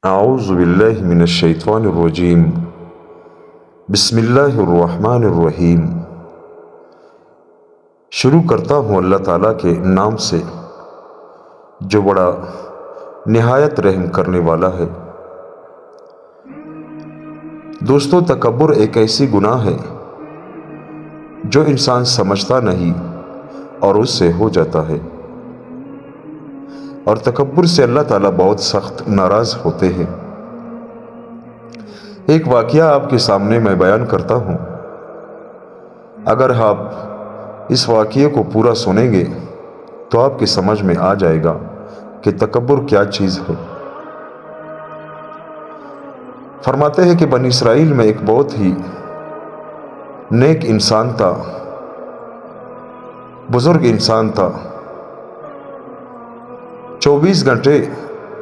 اعوذ باللہ من الشیطان الرجیم بسم اللہ الرحمن الرحیم۔ شروع کرتا ہوں اللہ تعالیٰ کے نام سے جو بڑا نہایت رحم کرنے والا ہے۔ دوستو، تکبر ایک ایسی گناہ ہے جو انسان سمجھتا نہیں اور اس سے ہو جاتا ہے، اور تکبر سے اللہ تعالیٰ بہت سخت ناراض ہوتے ہیں۔ ایک واقعہ آپ کے سامنے میں بیان کرتا ہوں۔ اگر آپ اس واقعے کو پورا سنیں گے تو آپ کی سمجھ میں آ جائے گا کہ تکبر کیا چیز ہے۔ فرماتے ہیں کہ بنی اسرائیل میں ایک بہت ہی نیک انسان تھا، بزرگ انسان تھا۔ 24 گھنٹے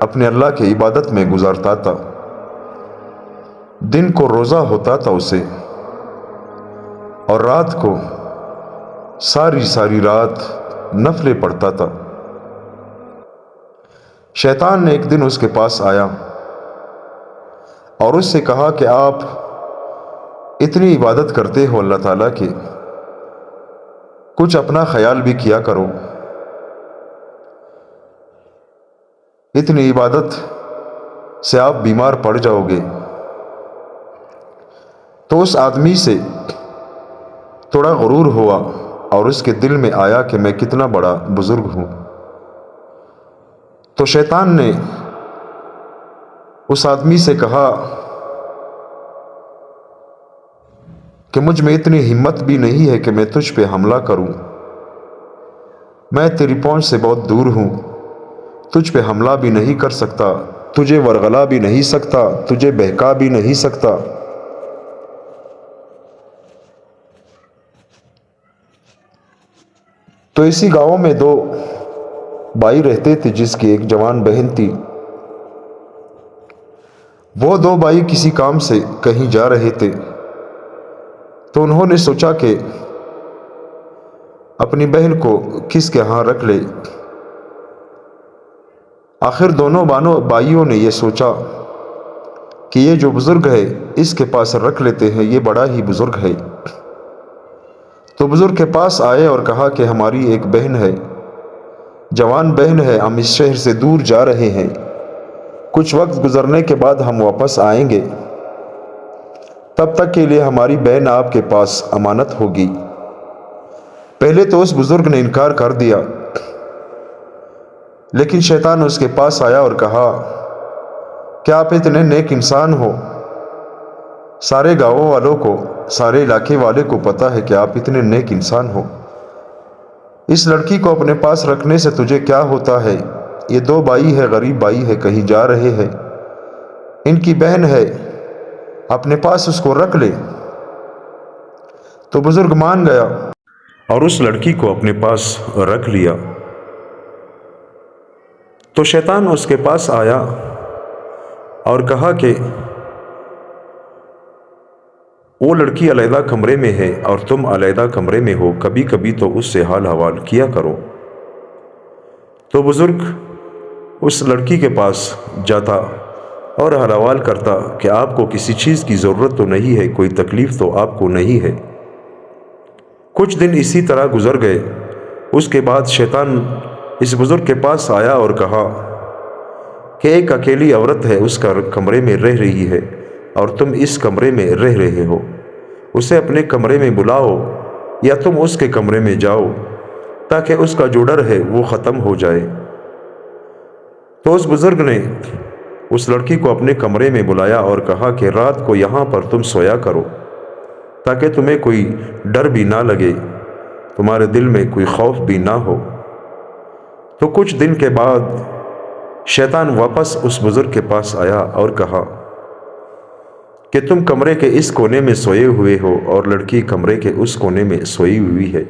اپنے اللہ کی عبادت میں گزارتا تھا۔ دن کو روزہ ہوتا تھا اسے، اور رات کو ساری رات نفلیں پڑھتا تھا۔ شیطان نے ایک دن اس کے پاس آیا اور اس سے کہا کہ آپ اتنی عبادت کرتے ہو اللہ تعالیٰ کی، کچھ اپنا خیال بھی کیا کرو۔ اتنی عبادت سے آپ بیمار پڑ جاؤ گے۔ تو اس آدمی سے تھوڑا غرور ہوا اور اس کے دل میں آیا کہ میں کتنا بڑا بزرگ ہوں۔ تو شیطان نے اس آدمی سے کہا کہ مجھ میں اتنی ہمت بھی نہیں ہے کہ میں تجھ پہ حملہ کروں، میں تیری پہنچ سے بہت دور ہوں، تجھ پہ حملہ بھی نہیں کر سکتا، تجھے ورغلا بھی نہیں سکتا، تجھے بہکا بھی نہیں سکتا۔ تو اسی گاؤں میں 2 بھائی رہتے تھے جس کی ایک جوان بہن تھی۔ وہ 2 بھائی کسی کام سے کہیں جا رہے تھے، تو انہوں نے سوچا کہ اپنی بہن کو کس کے ہاں رکھ لے۔ آخر دونوں بھائیوں نے یہ سوچا کہ یہ جو بزرگ ہے اس کے پاس رکھ لیتے ہیں، یہ بڑا ہی بزرگ ہے۔ تو بزرگ کے پاس آئے اور کہا کہ ہماری ایک بہن ہے، جوان بہن ہے، ہم اس شہر سے دور جا رہے ہیں، کچھ وقت گزرنے کے بعد ہم واپس آئیں گے، تب تک کے لیے ہماری بہن آپ کے پاس امانت ہوگی۔ پہلے تو اس بزرگ نے انکار کر دیا، لیکن شیطان اس کے پاس آیا اور کہا کہ آپ اتنے نیک انسان ہو، سارے گاؤں والوں کو، سارے علاقے والے کو پتا ہے کہ آپ اتنے نیک انسان ہو، اس لڑکی کو اپنے پاس رکھنے سے تجھے کیا ہوتا ہے؟ یہ 2 بھائی ہے، غریب بھائی ہے، کہیں جا رہے ہیں، ان کی بہن ہے، اپنے پاس اس کو رکھ لے۔ تو بزرگ مان گیا اور اس لڑکی کو اپنے پاس رکھ لیا۔ تو شیطان اس کے پاس آیا اور کہا کہ وہ لڑکی علیحدہ کمرے میں ہے اور تم علیحدہ کمرے میں ہو، کبھی کبھی تو اس سے حال حوال کیا کرو۔ تو بزرگ اس لڑکی کے پاس جاتا اور حال حوال کرتا کہ آپ کو کسی چیز کی ضرورت تو نہیں ہے، کوئی تکلیف تو آپ کو نہیں ہے۔ کچھ دن اسی طرح گزر گئے۔ اس کے بعد شیطان اس بزرگ کے پاس آیا اور کہا کہ ایک اکیلی عورت ہے، اس کا کمرے میں رہ رہی ہے اور تم اس کمرے میں رہ رہے ہو، اسے اپنے کمرے میں بلاؤ یا تم اس کے کمرے میں جاؤ تاکہ اس کا جو ڈر ہے وہ ختم ہو جائے۔ تو اس بزرگ نے اس لڑکی کو اپنے کمرے میں بلایا اور کہا کہ رات کو یہاں پر تم سویا کرو تاکہ تمہیں کوئی ڈر بھی نہ لگے، تمہارے دل میں کوئی خوف بھی نہ ہو۔ تو کچھ دن کے بعد شیطان واپس اس بزرگ کے پاس آیا اور کہا کہ تم کمرے کے اس کونے میں سوئے ہوئے ہو اور لڑکی کمرے کے اس کونے میں سوئی ہوئی ہے،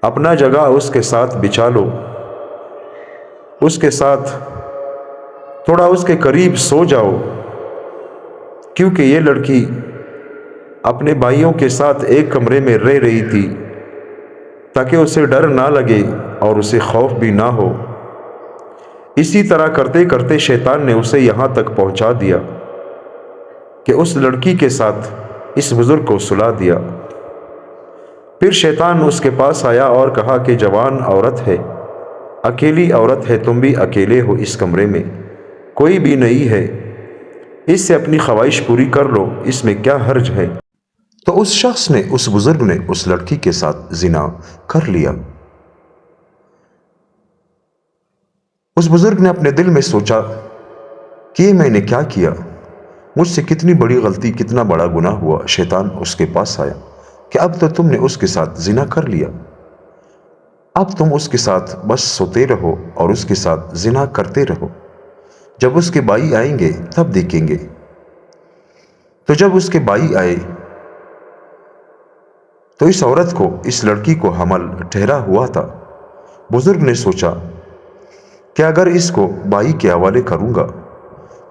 اپنا جگہ اس کے ساتھ بچھا لو، اس کے ساتھ تھوڑا اس کے قریب سو جاؤ، کیونکہ یہ لڑکی اپنے بھائیوں کے ساتھ ایک کمرے میں رہ رہی تھی تاکہ اسے ڈر نہ لگے اور اسے خوف بھی نہ ہو۔ اسی طرح کرتے کرتے شیطان نے اسے یہاں تک پہنچا دیا کہ اس لڑکی کے ساتھ اس بزرگ کو سلا دیا۔ پھر شیطان اس کے پاس آیا اور کہا کہ جوان عورت ہے، اکیلی عورت ہے، تم بھی اکیلے ہو، اس کمرے میں کوئی بھی نہیں ہے، اس سے اپنی خواہش پوری کر لو، اس میں کیا حرج ہے؟ تو اس شخص نے، اس بزرگ نے اس لڑکی کے ساتھ زنا کر لیا۔ اس بزرگ نے اپنے دل میں سوچا کہ یہ میں نے کیا کیا، مجھ سے کتنی بڑی غلطی، کتنا بڑا گناہ ہوا۔ شیطان اس کے پاس آیا کہ اب تو تم نے اس کے ساتھ زنا کر لیا، اب تم اس کے ساتھ بس سوتے رہو اور اس کے ساتھ زنا کرتے رہو، جب اس کے بھائی آئیں گے تب دیکھیں گے۔ تو جب اس کے بھائی آئے تو اس عورت کو، اس لڑکی کو حمل ٹھہرا ہوا تھا۔ بزرگ نے سوچا کہ اگر اس کو بھائی کے حوالے کروں گا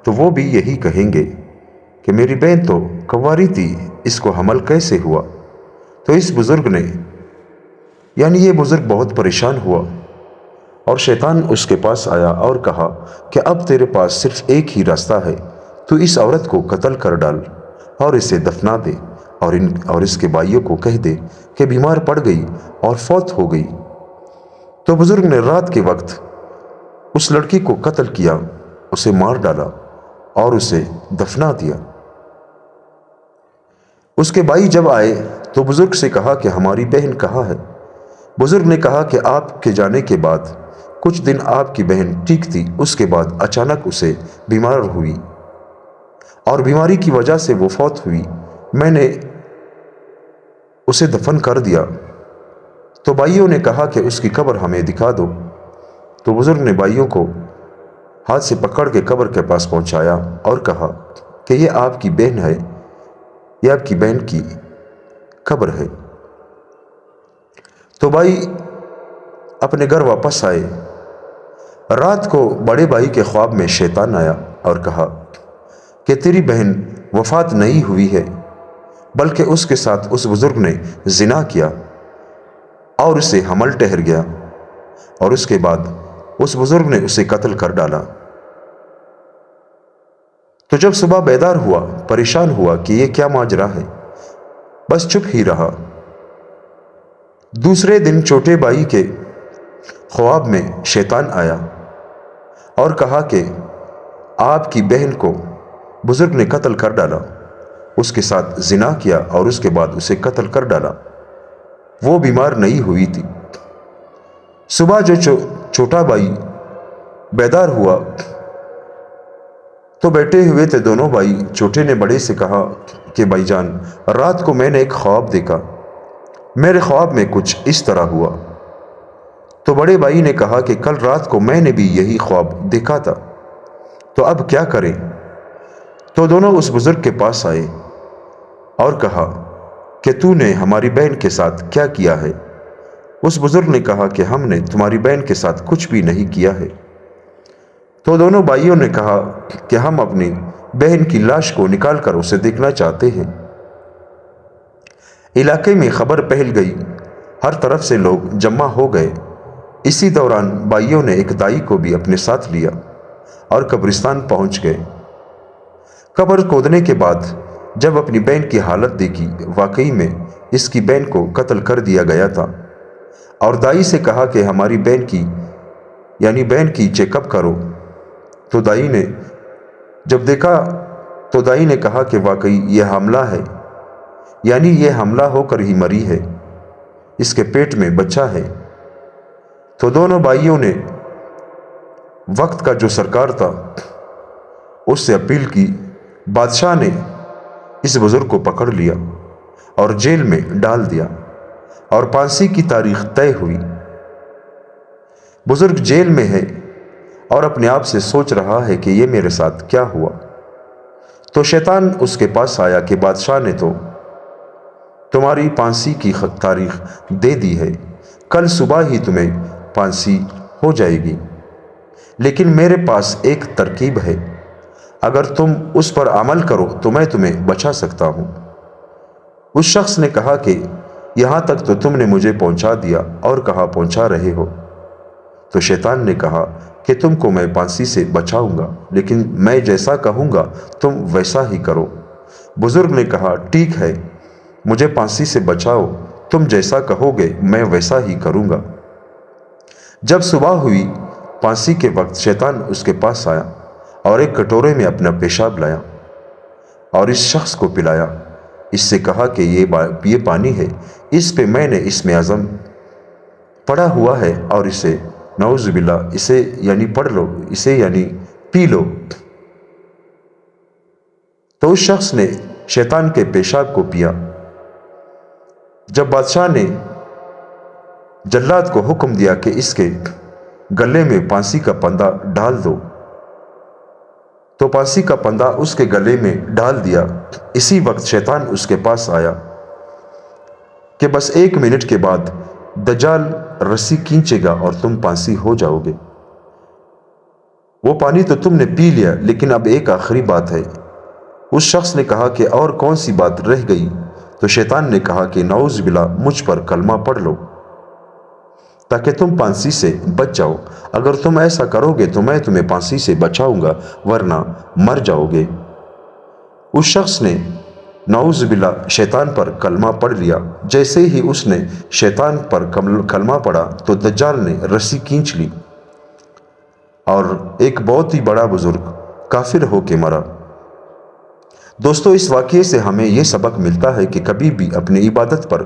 تو وہ بھی یہی کہیں گے کہ میری بہن تو کنواری تھی، اس کو حمل کیسے ہوا؟ تو اس بزرگ نے، یعنی یہ بزرگ بہت پریشان ہوا اور شیطان اس کے پاس آیا اور کہا کہ اب تیرے پاس صرف ایک ہی راستہ ہے، تو اس عورت کو قتل کر ڈال اور اسے دفنا دے اور اس کے بھائیوں کو کہہ دے کہ بیمار پڑ گئی اور فوت ہو گئی۔ تو بزرگ نے رات کے وقت اس لڑکی کو قتل کیا، اسے مار ڈالا اور اسے دفنا دیا۔ اس کے بھائی جب آئے تو بزرگ سے کہا کہ ہماری بہن کہاں ہے؟ بزرگ نے کہا کہ آپ کے جانے کے بعد کچھ دن آپ کی بہن ٹھیک تھی، اس کے بعد اچانک اسے بیمار ہوئی اور بیماری کی وجہ سے وہ فوت ہوئی، میں نے اسے دفن کر دیا۔ تو بھائیوں نے کہا کہ اس کی قبر ہمیں دکھا دو۔ تو بزرگ نے بھائیوں کو ہاتھ سے پکڑ کے قبر کے پاس پہنچایا اور کہا کہ یہ آپ کی بہن ہے، یہ آپ کی بہن کی قبر ہے۔ تو بھائی اپنے گھر واپس آئے۔ رات کو بڑے بھائی کے خواب میں شیطان آیا اور کہا کہ تیری بہن وفات نہیں ہوئی ہے، بلکہ اس کے ساتھ اس بزرگ نے زنا کیا اور اسے حمل ٹھہر گیا، اور اس کے بعد اس بزرگ نے اسے قتل کر ڈالا۔ تو جب صبح بیدار ہوا، پریشان ہوا کہ یہ کیا ماجرا ہے، بس چپ ہی رہا۔ دوسرے دن چھوٹے بھائی کے خواب میں شیطان آیا اور کہا کہ آپ کی بہن کو بزرگ نے قتل کر ڈالا، اس کے ساتھ زنا کیا اور اس کے بعد اسے قتل کر ڈالا، وہ بیمار نہیں ہوئی تھی۔ صبح جو چھوٹا بھائی بیدار ہوا تو بیٹھے ہوئے تھے دونوں بھائی، چھوٹے نے بڑے سے کہا کہ بھائی جان، رات کو میں نے ایک خواب دیکھا، میرے خواب میں کچھ اس طرح ہوا۔ تو بڑے بھائی نے کہا کہ کل رات کو میں نے بھی یہی خواب دیکھا تھا، تو اب کیا کریں؟ تو دونوں اس بزرگ کے پاس آئے اور کہا کہ تو نے ہماری بہن کے ساتھ کیا کیا ہے؟ اس بزرگ نے کہا کہ ہم نے تمہاری بہن کے ساتھ کچھ بھی نہیں کیا ہے۔ تو دونوں بھائیوں نے کہا کہ ہم اپنی بہن کی لاش کو نکال کر اسے دیکھنا چاہتے ہیں۔ علاقے میں خبر پھیل گئی، ہر طرف سے لوگ جمع ہو گئے۔ اسی دوران بھائیوں نے ایک دائی کو بھی اپنے ساتھ لیا اور قبرستان پہنچ گئے۔ قبر کھودنے کے بعد جب اپنی بہن کی حالت دیکھی، واقعی میں اس کی بہن کو قتل کر دیا گیا تھا، اور دائی سے کہا کہ ہماری بہن کی، یعنی بہن کی چیک اپ کرو۔ تو دائی نے جب دیکھا تو دائی نے کہا کہ واقعی یہ حاملہ ہے، یعنی یہ حاملہ ہو کر ہی مری ہے، اس کے پیٹ میں بچہ ہے۔ تو دونوں بھائیوں نے وقت کا جو سرکار تھا اس سے اپیل کی۔ بادشاہ نے اس بزرگ کو پکڑ لیا اور جیل میں ڈال دیا اور پھانسی کی تاریخ طے ہوئی۔ بزرگ جیل میں ہے اور اپنے آپ سے سوچ رہا ہے کہ یہ میرے ساتھ کیا ہوا۔ تو شیطان اس کے پاس آیا کہ بادشاہ نے تو تمہاری پھانسی کی تاریخ دے دی ہے، کل صبح ہی تمہیں پھانسی ہو جائے گی، لیکن میرے پاس ایک ترکیب ہے، اگر تم اس پر عمل کرو تو میں تمہیں بچا سکتا ہوں۔ اس شخص نے کہا کہ یہاں تک تو تم نے مجھے پہنچا دیا، اور کہاں پہنچا رہے ہو؟ تو شیطان نے کہا کہ تم کو میں پھانسی سے بچاؤں گا، لیکن میں جیسا کہوں گا تم ویسا ہی کرو۔ بزرگ نے کہا ٹھیک ہے، مجھے پھانسی سے بچاؤ، تم جیسا کہو گے میں ویسا ہی کروں گا۔ جب صبح ہوئی، پھانسی کے وقت شیطان اس کے پاس آیا اور ایک کٹورے میں اپنا پیشاب لایا اور اس شخص کو پلایا۔ اس سے کہا کہ یہ پانی ہے، اس پہ میں نے اسم اعظم پڑھا ہوا ہے اور اسے نعوذ باللہ اسے یعنی پڑھ لو، اسے یعنی پی لو۔ تو اس شخص نے شیطان کے پیشاب کو پیا۔ جب بادشاہ نے جلاد کو حکم دیا کہ اس کے گلے میں پھانسی کا پھندا ڈال دو، تو پھانسی کا پھندا اس کے گلے میں ڈال دیا۔ اسی وقت شیطان اس کے پاس آیا کہ بس 1 منٹ کے بعد دجال رسی کھینچے گا اور تم پھانسی ہو جاؤ گے۔ وہ پانی تو تم نے پی لیا، لیکن اب ایک آخری بات ہے۔ اس شخص نے کہا کہ اور کون سی بات رہ گئی؟ تو شیطان نے کہا کہ نعوذ باللہ مجھ پر کلمہ پڑھ لو تاکہ تم پھانسی سے بچ جاؤ۔ اگر تم ایسا کرو گے تو میں تمہیں پھانسی سے بچاؤں گا، ورنہ مر جاؤ گے۔ اس شخص نے نعوذ باللہ شیطان پر کلمہ پڑھ لیا۔ جیسے ہی اس نے شیطان پر کلمہ پڑھا تو دجال نے رسی کھینچ لی اور ایک بہت ہی بڑا بزرگ کافر ہو کے مرا۔ دوستو، اس واقعے سے ہمیں یہ سبق ملتا ہے کہ کبھی بھی اپنی عبادت پر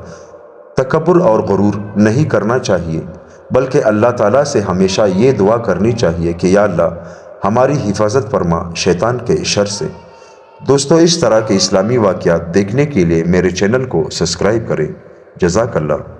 تکبر اور غرور نہیں کرنا چاہیے، بلکہ اللہ تعالیٰ سے ہمیشہ یہ دعا کرنی چاہیے کہ یا اللہ ہماری حفاظت فرما شیطان کے شر سے۔ دوستو، اس طرح کے اسلامی واقعات دیکھنے کے لیے میرے چینل کو سبسکرائب کریں۔ جزاک اللہ۔